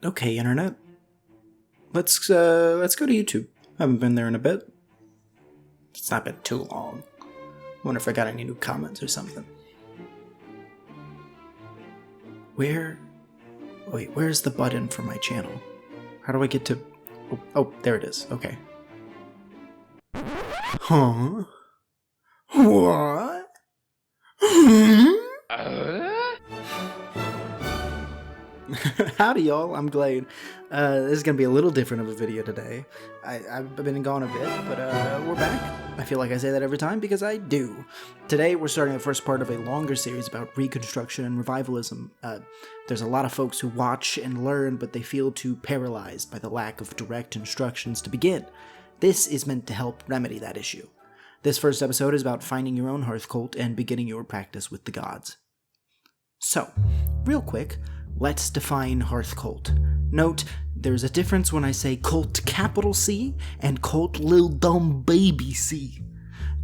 Okay, internet. Let's go to YouTube. Haven't been there in a bit. It's not been too long. Wonder if I got any new comments or something. Where's the button for my channel? How do I get to... Oh, there it is. Okay. Huh? What? Howdy, y'all. I'm Glade. This is going to be a little different of a video today. I've been gone a bit, but we're back. I feel like I say that every time because I do. Today, we're starting the first part of a longer series about Reconstruction and Revivalism. There's a lot of folks who watch and learn, but they feel too paralyzed by the lack of direct instructions to begin. This is meant to help remedy that issue. This first episode is about finding your own Hearthcult and beginning your practice with the gods. So, real quick, let's define Hearthcult. Note, there's a difference when I say cult capital C and cult lil dumb baby C.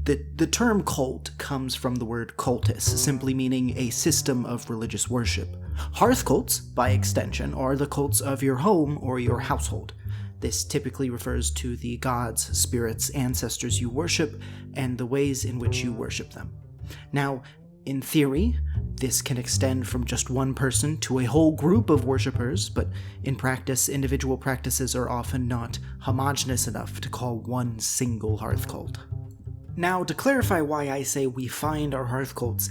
The term cult comes from the word cultus, simply meaning a system of religious worship. Hearthcults, by extension, are the cults of your home or your household. This typically refers to the gods, spirits, ancestors you worship, and the ways in which you worship them. Now, in theory, this can extend from just one person to a whole group of worshippers, but in practice, individual practices are often not homogeneous enough to call one single Hearthcult. Now, to clarify why I say we find our Hearthcults,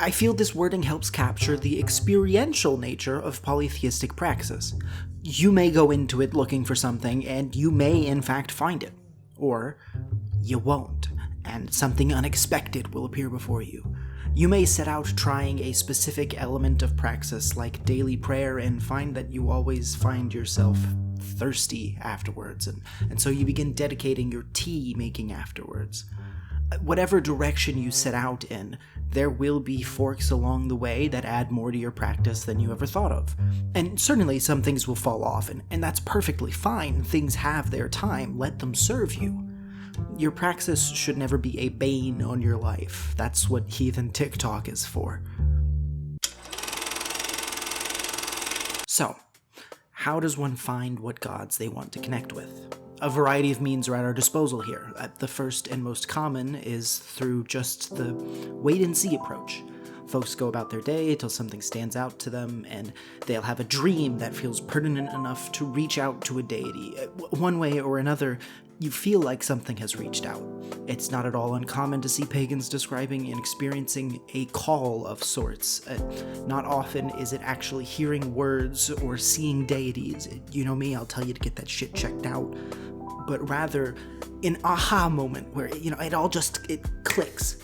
I feel this wording helps capture the experiential nature of polytheistic praxis. You may go into it looking for something, and you may in fact find it. Or, you won't, and something unexpected will appear before you. You may set out trying a specific element of praxis like daily prayer and find that you always find yourself thirsty afterwards, and so you begin dedicating your tea making afterwards. Whatever direction you set out in, there will be forks along the way that add more to your practice than you ever thought of. And certainly some things will fall off, and that's perfectly fine. Things have their time. Let them serve you. Your praxis should never be a bane on your life. That's what heathen TikTok is for. So, how does one find what gods they want to connect with? A variety of means are at our disposal here. The first and most common is through just the wait-and-see approach. Folks go about their day till something stands out to them, and they'll have a dream that feels pertinent enough to reach out to a deity. One way or another, you feel like something has reached out. It's not at all uncommon to see pagans describing and experiencing a call of sorts. Not often is it actually hearing words or seeing deities. You know me, I'll tell you to get that shit checked out. But rather, an aha moment where, it clicks.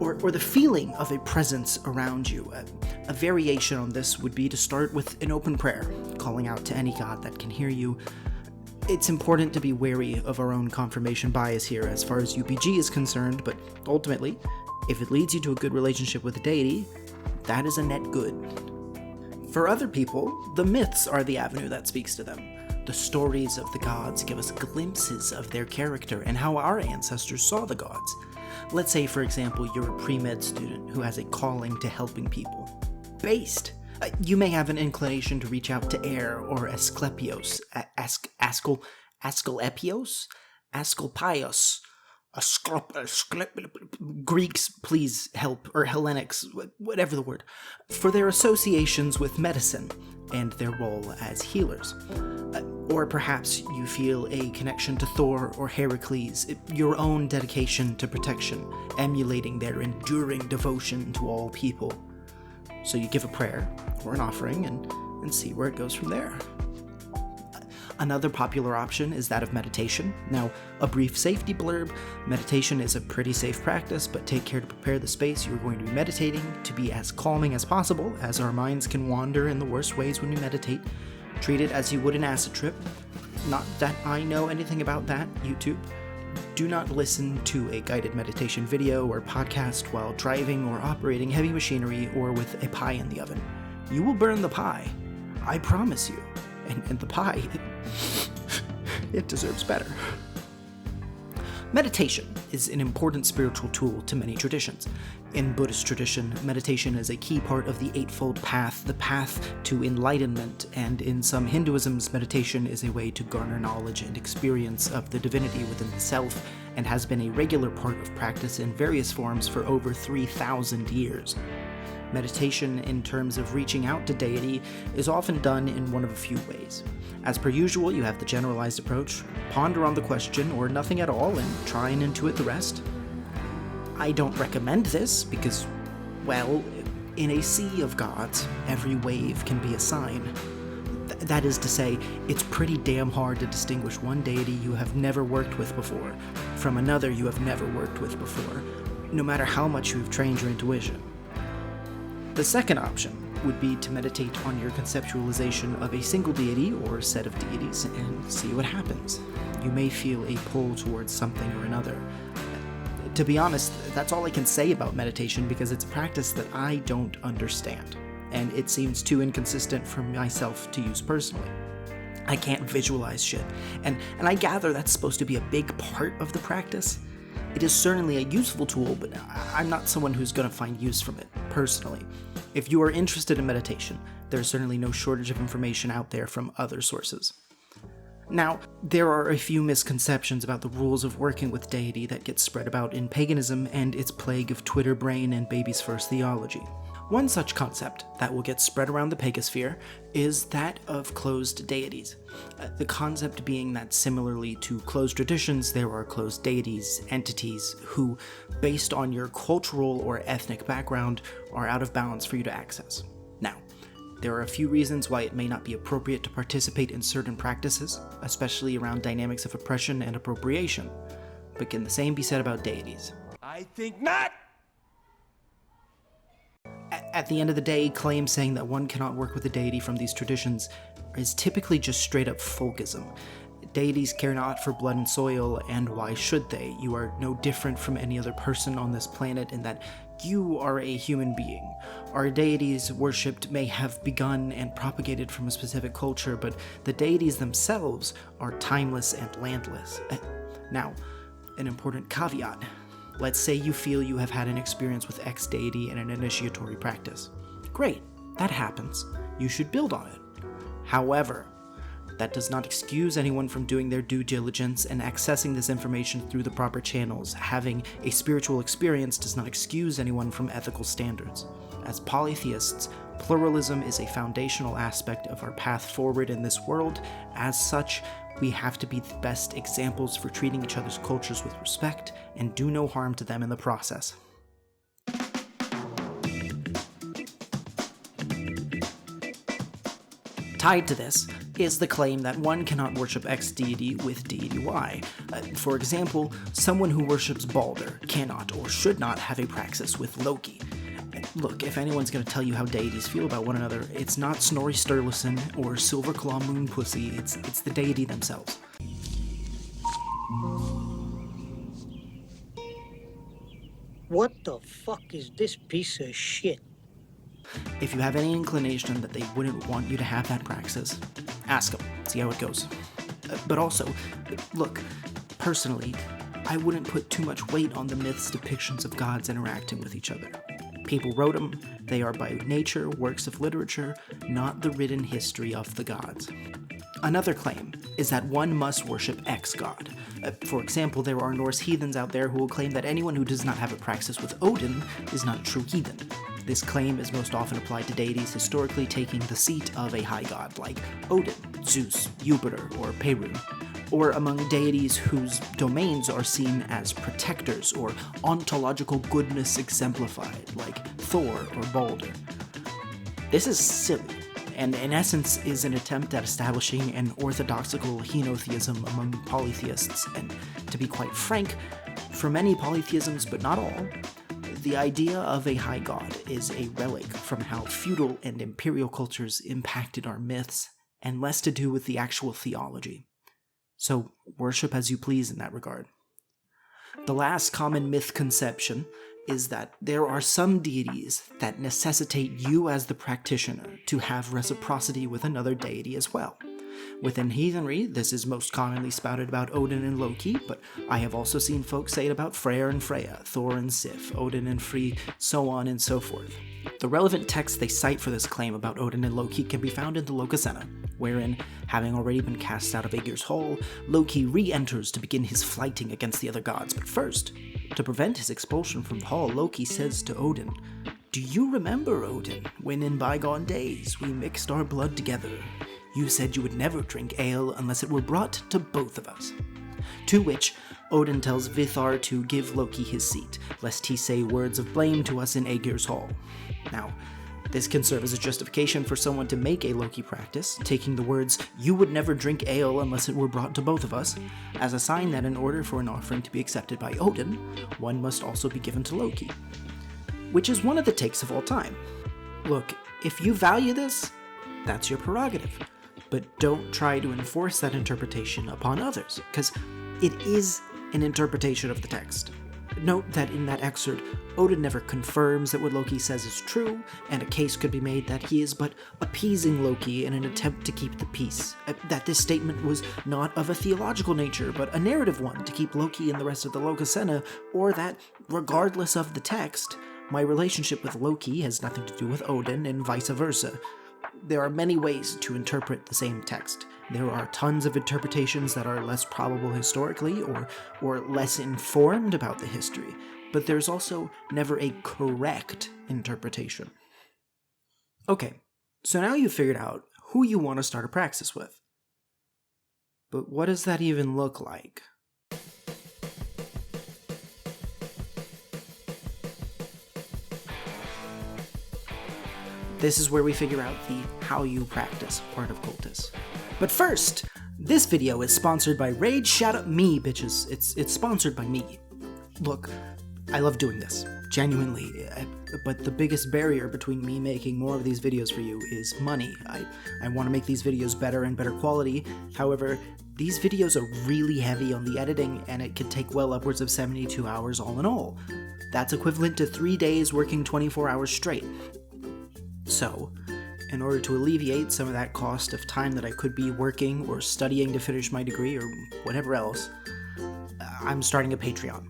Or the feeling of a presence around you. A variation on this would be to start with an open prayer, calling out to any god that can hear you. It's important to be wary of our own confirmation bias here as far as UPG is concerned, but ultimately, if it leads you to a good relationship with a deity, that is a net good. For other people, the myths are the avenue that speaks to them. The stories of the gods give us glimpses of their character and how our ancestors saw the gods. Let's say, for example, you're a pre-med student who has a calling to helping people. Based. You may have an inclination to reach out to Air or Asclepios, Asclepios, Greeks, please help, or Hellenics, whatever the word, for their associations with medicine and their role as healers. Or perhaps you feel a connection to Thor or Heracles, your own dedication to protection, emulating their enduring devotion to all people. So you give a prayer or an offering and see where it goes from there. Another popular option is that of meditation. Now, a brief safety blurb: meditation is a pretty safe practice, but take care to prepare the space you're going to be meditating to be as calming as possible, as our minds can wander in the worst ways when we meditate. Treat it as you would an acid trip. Not that I know anything about that, YouTube. Do not listen to a guided meditation video or podcast while driving or operating heavy machinery or with a pie in the oven. You will burn the pie. I promise you. And the pie, it deserves better. Meditation. is an important spiritual tool to many traditions. In Buddhist tradition, meditation is a key part of the Eightfold Path, the path to enlightenment, and in some Hinduisms, meditation is a way to garner knowledge and experience of the divinity within the self, and has been a regular part of practice in various forms for over 3,000 years. Meditation, in terms of reaching out to deity, is often done in one of a few ways. As per usual, you have the generalized approach, ponder on the question or nothing at all and try and intuit the rest. I don't recommend this because, well, in a sea of gods, every wave can be a sign. That is to say, it's pretty damn hard to distinguish one deity you have never worked with before from another you have never worked with before, no matter how much you've trained your intuition. The second option would be to meditate on your conceptualization of a single deity or set of deities and see what happens. You may feel a pull towards something or another. To be honest, that's all I can say about meditation because it's a practice that I don't understand, and it seems too inconsistent for myself to use personally. I can't visualize shit, and I gather that's supposed to be a big part of the practice. It is certainly a useful tool, but I'm not someone who's going to find use from it, personally. If you are interested in meditation, there's certainly no shortage of information out there from other sources. Now, there are a few misconceptions about the rules of working with deity that get spread about in paganism and its plague of Twitter brain and baby's first theology. One such concept that will get spread around the pagosphere is that of closed deities. The concept being that similarly to closed traditions, there are closed deities, entities, who, based on your cultural or ethnic background, are out of balance for you to access. Now, there are a few reasons why it may not be appropriate to participate in certain practices, especially around dynamics of oppression and appropriation. But can the same be said about deities? I think not! At the end of the day, claims saying that one cannot work with a deity from these traditions is typically just straight up folkism. Deities care not for blood and soil, and why should they? You are no different from any other person on this planet in that you are a human being. Our deities worshipped may have begun and propagated from a specific culture, but the deities themselves are timeless and landless. Now, an important caveat. Let's say you feel you have had an experience with X deity in an initiatory practice. Great, that happens. You should build on it. However, that does not excuse anyone from doing their due diligence and accessing this information through the proper channels. Having a spiritual experience does not excuse anyone from ethical standards. As polytheists, pluralism is a foundational aspect of our path forward in this world. As such, we have to be the best examples for treating each other's cultures with respect and do no harm to them in the process. Tied to this is the claim that one cannot worship X deity with deity Y. For example, someone who worships Balder cannot or should not have a praxis with Loki. Look, if anyone's going to tell you how deities feel about one another, it's not Snorri Sturluson or Silverclaw Moonpussy, it's the deity themselves. What the fuck is this piece of shit? If you have any inclination that they wouldn't want you to have that praxis, ask them, see how it goes. But also, look, personally, I wouldn't put too much weight on the myth's depictions of gods interacting with each other. People wrote them, they are by nature works of literature, not the written history of the gods. Another claim is that one must worship X god. For example, there are Norse heathens out there who will claim that anyone who does not have a praxis with Odin is not a true heathen. This claim is most often applied to deities historically taking the seat of a high god like Odin, Zeus, Jupiter, or Peru, or among deities whose domains are seen as protectors or ontological goodness exemplified, like Thor or Balder. This is silly, and in essence is an attempt at establishing an orthodoxical henotheism among polytheists, and to be quite frank, for many polytheisms, but not all, the idea of a high god is a relic from how feudal and imperial cultures impacted our myths, and less to do with the actual theology. So worship as you please in that regard. The last common myth conception is that there are some deities that necessitate you as the practitioner to have reciprocity with another deity as well. Within heathenry, this is most commonly spouted about Odin and Loki, but I have also seen folks say it about Freyr and Freya, Thor and Sif, Odin and Frey, so on and so forth. The relevant text they cite for this claim about Odin and Loki can be found in the Lokasenna, wherein, having already been cast out of Aegir's Hall, Loki re-enters to begin his flighting against the other gods. But first, to prevent his expulsion from the hall, Loki says to Odin, "Do you remember, Odin, when in bygone days we mixed our blood together? You said you would never drink ale unless it were brought to both of us." To which Odin tells Vithar to give Loki his seat, lest he say words of blame to us in Aegir's Hall. Now, this can serve as a justification for someone to make a Loki practice, taking the words, "you would never drink ale unless it were brought to both of us," as a sign that in order for an offering to be accepted by Odin, one must also be given to Loki. Which is one of the takes of all time. Look, if you value this, that's your prerogative. But don't try to enforce that interpretation upon others, because it is an interpretation of the text. Note that in that excerpt, Odin never confirms that what Loki says is true, and a case could be made that he is but appeasing Loki in an attempt to keep the peace. That this statement was not of a theological nature, but a narrative one to keep Loki and the rest of the Lokasenna, or that, regardless of the text, my relationship with Loki has nothing to do with Odin and vice versa. There are many ways to interpret the same text. There are tons of interpretations that are less probable historically or less informed about the history, but there's also never a correct interpretation. Okay, so now you've figured out who you want to start a praxis with. But what does that even look like? This is where we figure out the how you practice part of Cultus. But first, this video is sponsored by Raid Shout Out Me, bitches. It's sponsored by me. Look, I love doing this, genuinely, but the biggest barrier between me making more of these videos for you is money. I want to make these videos better and better quality. However, these videos are really heavy on the editing, and it can take well upwards of 72 hours all in all. That's equivalent to 3 days working 24 hours straight. So, in order to alleviate some of that cost of time that I could be working or studying to finish my degree or whatever else, I'm starting a Patreon.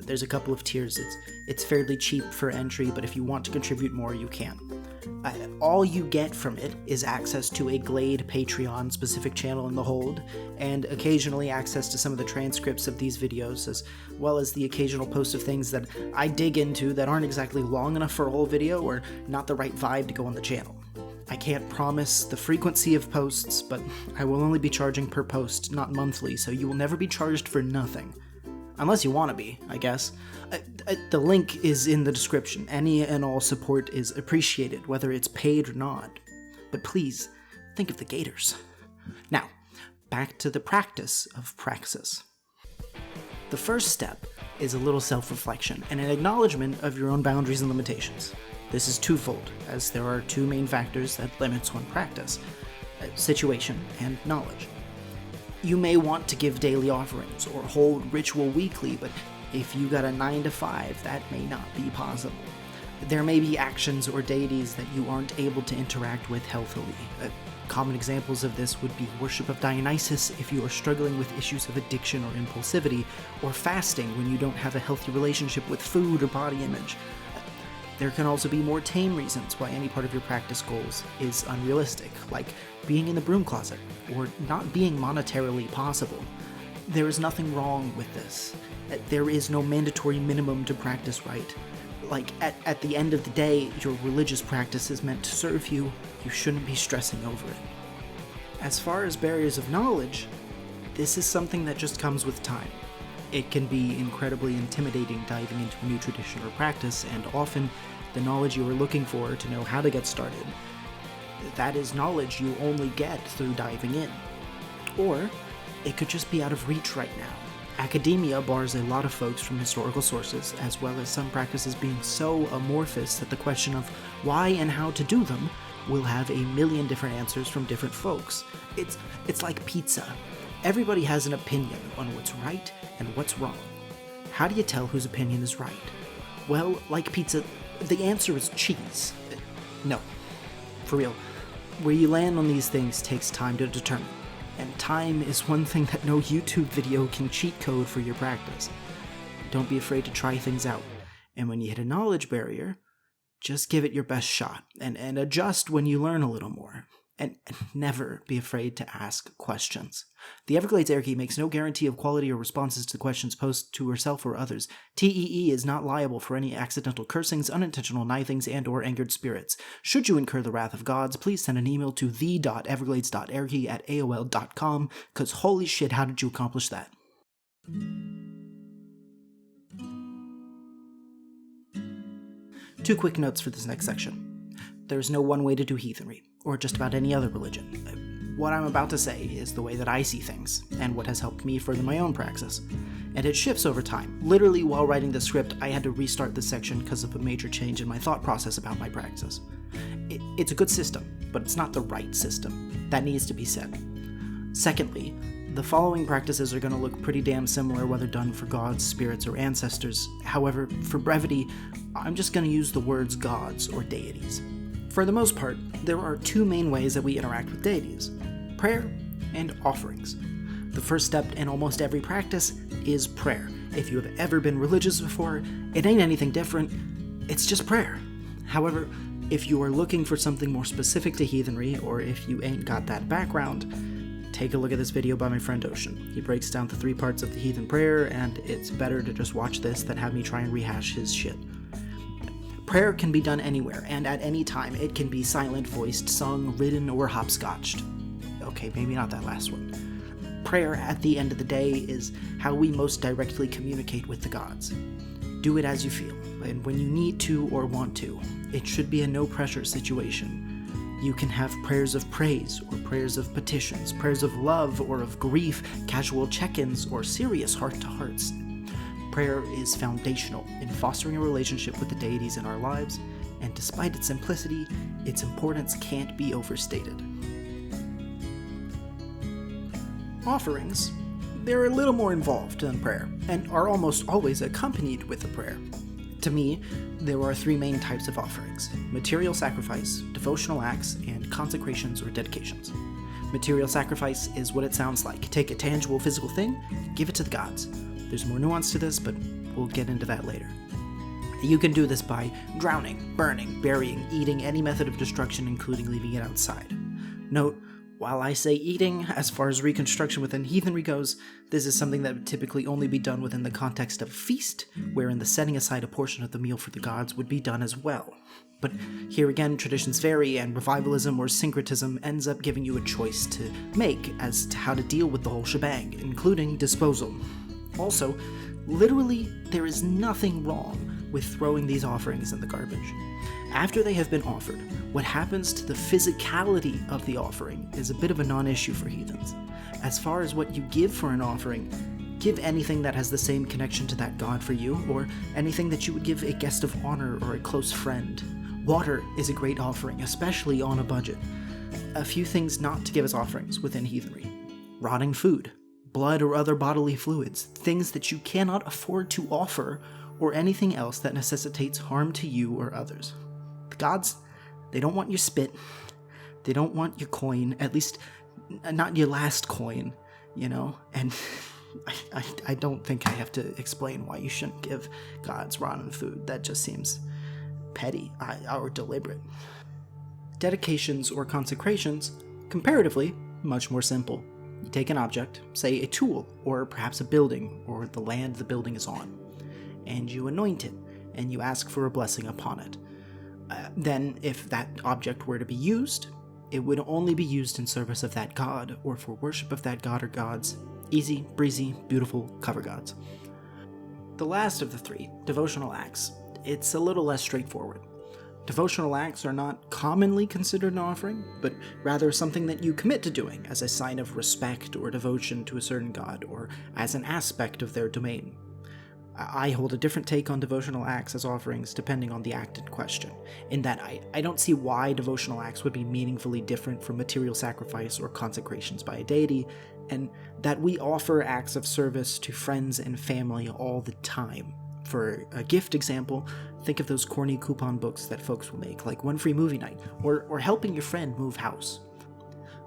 There's a couple of tiers. It's fairly cheap for entry, but if you want to contribute more, you can. All you get from it is access to a Glade Patreon specific channel in the Hold, and occasionally access to some of the transcripts of these videos, as well as the occasional post of things that I dig into that aren't exactly long enough for a whole video or not the right vibe to go on the channel. I can't promise the frequency of posts, but I will only be charging per post, not monthly, so you will never be charged for nothing. Unless you want to be, I guess. The link is in the description. Any and all support is appreciated, whether it's paid or not. But please, think of the gators. Now, back to the practice of praxis. The first step is a little self-reflection and an acknowledgement of your own boundaries and limitations. This is twofold, as there are two main factors that limits one practice: situation and knowledge. You may want to give daily offerings or hold ritual weekly, but if you got a 9 to 5, that may not be possible. There may be actions or deities that you aren't able to interact with healthily. Common examples of this would be worship of Dionysus if you are struggling with issues of addiction or impulsivity, or fasting when you don't have a healthy relationship with food or body image. There can also be more tame reasons why any part of your practice goals is unrealistic, like being in the broom closet, or not being monetarily possible. There is nothing wrong with this. There is no mandatory minimum to practice right. Like, at the end of the day, your religious practice is meant to serve you. You shouldn't be stressing over it. As far as barriers of knowledge, this is something that just comes with time. It can be incredibly intimidating diving into a new tradition or practice, and often the knowledge you are looking for to know how to get started, that is knowledge you only get through diving in. Or it could just be out of reach right now. Academia bars a lot of folks from historical sources, as well as some practices being so amorphous that the question of why and how to do them will have a million different answers from different folks. It's like pizza. Everybody has an opinion on what's right and what's wrong. How do you tell whose opinion is right? Well, like pizza, the answer is cheese. No, for real. Where you land on these things takes time to determine, and time is one thing that no YouTube video can cheat code for your practice. Don't be afraid to try things out, and when you hit a knowledge barrier, just give it your best shot, and adjust when you learn a little more. And never be afraid to ask questions. The Everglades Air Key makes no guarantee of quality or responses to questions posed to herself or others. TEE is not liable for any accidental cursings, unintentional knifings, and or angered spirits. Should you incur the wrath of gods, please send an email to the.everglades.airkey@aol.com, cause holy shit, how did you accomplish that? Two quick notes for this next section. There's no one way to do heathenry, or just about any other religion. What I'm about to say is the way that I see things, and what has helped me further my own praxis. And it shifts over time. Literally, while writing the script, I had to restart this section because of a major change in my thought process about my praxis. It's a good system, but it's not the right system. That needs to be said. Secondly, the following practices are going to look pretty damn similar whether done for gods, spirits, or ancestors. However, for brevity, I'm just going to use the words gods or deities. For the most part, there are two main ways that we interact with deities: prayer and offerings. The first step in almost every practice is prayer. If you have ever been religious before, it ain't anything different, it's just prayer. However, if you are looking for something more specific to heathenry, or if you ain't got that background, take a look at this video by my friend Ocean. He breaks down the 3 parts of the heathen prayer, and it's better to just watch this than have me try and rehash his shit. Prayer can be done anywhere, and at any time. It can be silent voiced, sung, ridden, or hopscotched. Okay, maybe not that last one. Prayer, at the end of the day, is how we most directly communicate with the gods. Do it as you feel, and when you need to or want to. It should be a no-pressure situation. You can have prayers of praise, or prayers of petitions, prayers of love or of grief, casual check-ins, or serious heart-to-hearts. Prayer is foundational in fostering a relationship with the deities in our lives, and despite its simplicity, its importance can't be overstated. Offerings, they're a little more involved than prayer, and are almost always accompanied with a prayer. To me, there are 3 main types of offerings: material sacrifice, devotional acts, and consecrations or dedications. Material sacrifice is what it sounds like. Take a tangible physical thing, give it to the gods. There's more nuance to this, but we'll get into that later. You can do this by drowning, burning, burying, eating, any method of destruction, including leaving it outside. Note, while I say eating, as far as reconstruction within heathenry goes, this is something that would typically only be done within the context of a feast, wherein the setting aside a portion of the meal for the gods would be done as well. But here again, traditions vary, and revivalism or syncretism ends up giving you a choice to make as to how to deal with the whole shebang, including disposal. Also, literally, there is nothing wrong with throwing these offerings in the garbage. After they have been offered, what happens to the physicality of the offering is a bit of a non-issue for heathens. As far as what you give for an offering, give anything that has the same connection to that god for you, or anything that you would give a guest of honor or a close friend. Water is a great offering, especially on a budget. A few things not to give as offerings within heathenry: rotting food, blood or other bodily fluids, things that you cannot afford to offer, or anything else that necessitates harm to you or others. The gods, they don't want your spit, they don't want your coin, at least not your last coin, you know, and I don't think I have to explain why you shouldn't give gods rotten food. That just seems petty or deliberate. Dedications or consecrations, comparatively, much more simple. You take an object, say a tool, or perhaps a building, or the land the building is on, and you anoint it, and you ask for a blessing upon it. Then, if that object were to be used, it would only be used in service of that god, or for worship of that god or gods. Easy, breezy, beautiful cover gods. The last of the 3, devotional acts, it's a little less straightforward. Devotional acts are not commonly considered an offering, but rather something that you commit to doing as a sign of respect or devotion to a certain god, or as an aspect of their domain. I hold a different take on devotional acts as offerings depending on the act in question, in that I don't see why devotional acts would be meaningfully different from material sacrifice or consecrations by a deity, and that we offer acts of service to friends and family all the time. For a gift example, think of those corny coupon books that folks will make, like one free movie night, or helping your friend move house.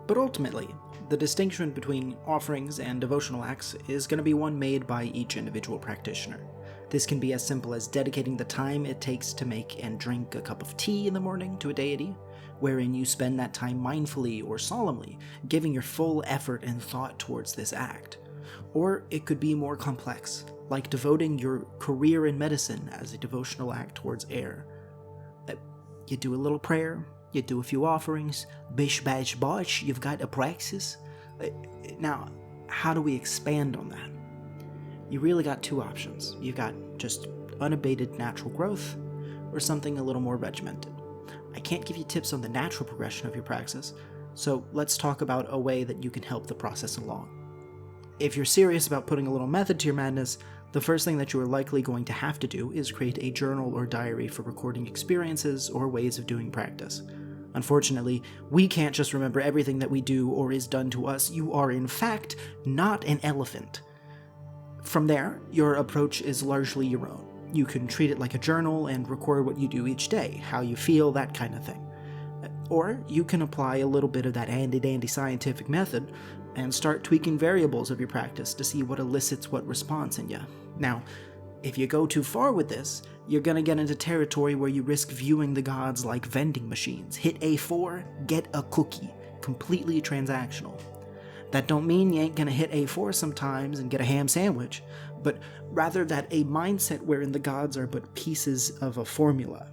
But ultimately, the distinction between offerings and devotional acts is going to be one made by each individual practitioner. This can be as simple as dedicating the time it takes to make and drink a cup of tea in the morning to a deity, wherein you spend that time mindfully or solemnly, giving your full effort and thought towards this act. Or it could be more complex, like devoting your career in medicine as a devotional act towards air. You do a little prayer, you do a few offerings, bish bash bosh, you've got a praxis. Now, how do we expand on that? You really got two options. You've got just unabated natural growth, or something a little more regimented. I can't give you tips on the natural progression of your praxis, so let's talk about a way that you can help the process along. If you're serious about putting a little method to your madness, the first thing that you are likely going to have to do is create a journal or diary for recording experiences or ways of doing practice. Unfortunately, we can't just remember everything that we do or is done to us. You are, in fact, not an elephant. From there, your approach is largely your own. You can treat it like a journal and record what you do each day, how you feel, that kind of thing. Or you can apply a little bit of that handy-dandy scientific method and start tweaking variables of your practice to see what elicits what response in you. Now, if you go too far with this, you're gonna get into territory where you risk viewing the gods like vending machines. Hit A4, get a cookie. Completely transactional. That don't mean you ain't gonna hit A4 sometimes and get a ham sandwich, but rather that a mindset wherein the gods are but pieces of a formula.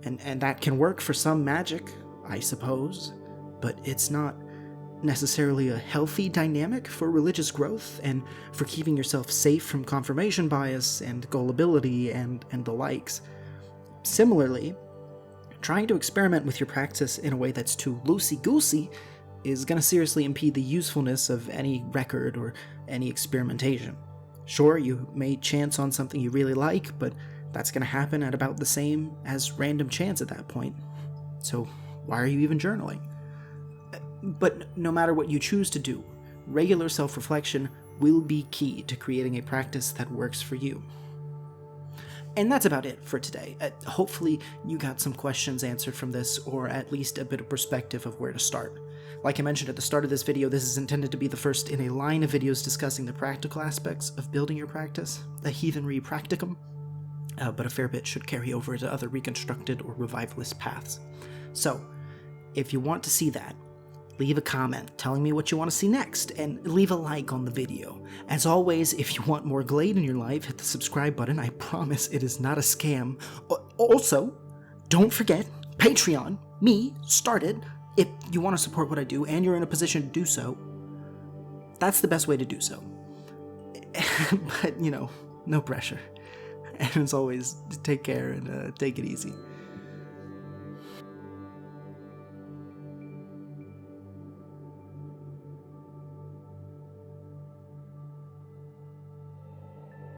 And that can work for some magic, I suppose, but it's not necessarily a healthy dynamic for religious growth and for keeping yourself safe from confirmation bias and gullibility and the likes. Similarly, trying to experiment with your practice in a way that's too loosey-goosey is going to seriously impede the usefulness of any record or any experimentation. Sure, you may chance on something you really like, but that's going to happen at about the same as random chance at that point. So why are you even journaling? But no matter what you choose to do, regular self-reflection will be key to creating a practice that works for you. And that's about it for today. Hopefully you got some questions answered from this, or at least a bit of perspective of where to start. Like I mentioned at the start of this video, this is intended to be the first in a line of videos discussing the practical aspects of building your practice, a heathenry practicum, but a fair bit should carry over to other reconstructed or revivalist paths. So, if you want to see that, leave a comment telling me what you want to see next, and leave a like on the video. As always, if you want more Glade in your life, hit the subscribe button. I promise it is not a scam. Also, don't forget, Patreon, me, started. If you want to support what I do, and you're in a position to do so, that's the best way to do so. But, no pressure. And as always, take care and take it easy.